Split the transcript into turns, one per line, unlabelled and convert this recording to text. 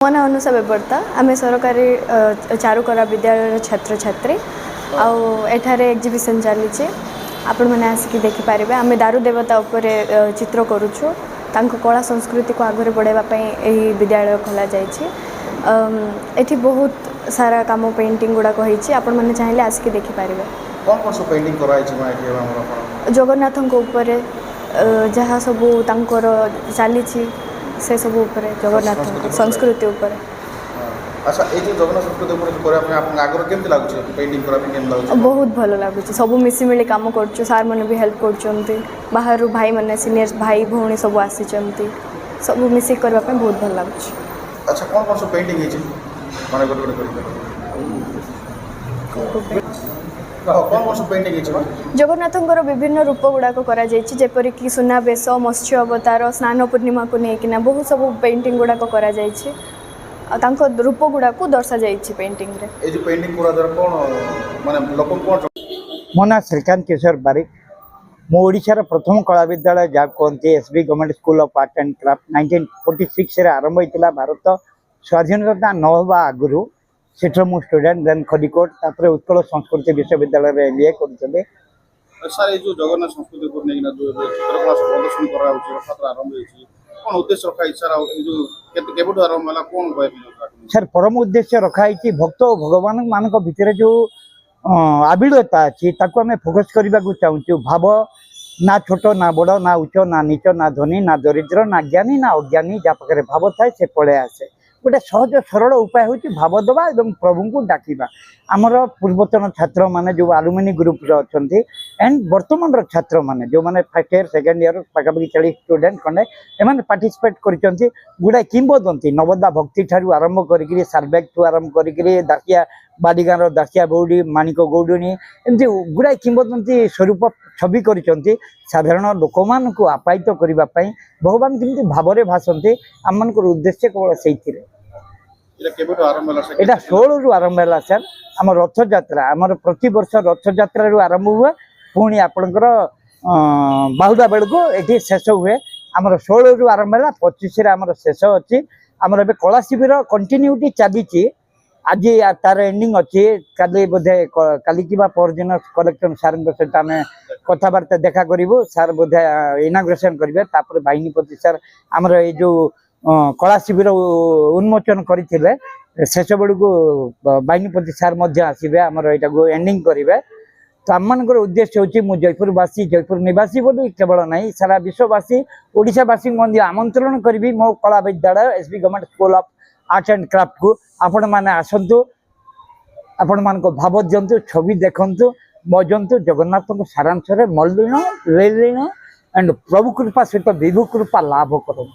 मो ना अनुषा बेबर्ता आम सरकारी चारुकला विद्यालय छात्र छात्री आठारे एग्जिबिशन चली आपण मैंने आसिक देखिपारे आम दारू देवता उपर चित्र करुचु कला संस्कृति को आगे बढ़ावाई यही विद्यालय खोल जाठी बहुत सारा कम पेंटिंग गुड़ाक आपण मैंने चाहिए आसिक देखिपारे। जगन्नाथ जहाँ सबू चली से सब जगन्नाथ संस्कृति ऊपर।
अच्छा ए जो जगन्नाथ संस्कृति ऊपर करे अपने आपन आगर केमति लागुछ पेंटिंग करा पे केमति लागुछ?
बहुत भलो लागुछ सब मिसी मिली काम करछु सार मन भी हेल्प करछंती बाहर भाई मन सीनियर भाई भौणी सब आसी चंती सब मिसी करबा पे बहुत भल लागुछ।
अच्छा कोन सब पेंटिंग हे छी माने गोटे
जगन्नाथंकर विभिन्न रूप गुड़ाक जेपरी कि सुनाबेश मत्स्य अवतार स्नान पूर्णिमा को लेकिन बहुत सब पेंटिंग गुड़ाक रूप गुड़ाक दर्शा जाइए पेंटिंग रे।
ए जो पेंटिंग पूरा दर कोन माने लोक कोन
मो ना श्रीकांत किशोर बारिक मो ओडिशार प्रथम कला विद्यालय जहाँ कहते SB government school of art and craft 1946 रे आरंभ होता भारत स्वाधीनता न होगा आगु सेठर मु स्टूडेंट देन खड़ीकोट उत्कल संस्कृति विश्वविद्यालय रे एमबीए करछले।
सर ये जो जगन्नाथ संस्कृति को लेकिन जो चित्रकला प्रदर्शन करा होची रथयात्रा आरंभ होची कोन उद्देश्य रखा सर जो केबुट आरंभ होला कोन कहबी?
सर परम उद्देश्य रखा भक्त और भगवान मान भितर जो आबिड़ता अच्छी ताको आम फोकस करने को चाहूँ भाव ना छोट ना बड़ ना उच्च ना नीच ना धनी ना दरिद्र ना ज्ञानी ना अज्ञानी जहाँ पाखे भाव थाए से पड़े आसे गोटे सहज सरल उपाय हूँ भाव दबा और प्रभु को डाकिबा। आमर पूर्वतन छात्र माने जो आलुमिनी ग्रुप अच्छा एंड वर्तमान छात्र माने जो माने फर्स्ट ईयर सेकेंड ईयर पाखापाखि 40 स्टूडेंट खंडे एमाने पार्टिसिपेट करछंती गुडा किंबदंती नवदा भक्ति ठारू आरंभ करिकरी सारबैग ठू आरंभ करिकरी दासिया बाड़ीगाँव दासिया बौड़ी माणिक गौडुणी एमती गुड़ाए किंबदंती स्वरूप छवि करछंती साधारण लोक मान को आपायित करने भगवान केमती भाव भासंती आम मान उद्देश्य केवल से यहाँ 16 रु आरंभ है सर आम रथ यात्रा आमर प्रति वर्ष रथ यात्रा आरंभ हुए पुणी आपणकर बाहुदा बेल को ये शेष हुए आमर 16 रु आरंभ है 25 आमर शेष अच्छी आमर ए कला शिविर कंटिन्यूटी चली आज तार एंडिंग अच्छी काली बोधे काली कि परदिन कलेक्शन सार सहित आम कथबार्ता देखा करूँ सार बोधे इनाग्रेसन करेंगे तापर बाहिनीपति सार आमर ये जो कला शिविर उन्मोचन करते शेष बेलू बाहिनीपति सार आसबे आमर यहाँ को एंडिंग करेंगे तो आम मान उद्देश्य हूँ मु जयपुरवासी जयपुर निवासी बोली केवल नहीं सारा विश्ववासी ओडिशावासी आमंत्रण करी मो कला विद्यालय SB government school of art and craft को आपण मैंने आसतु आपण मान भाव दिंतु छवि देखु बजंतु जगन्नाथ को सारांश मलिन लीन एंड प्रभु कृपा सहित विभु कृपा लाभ करते।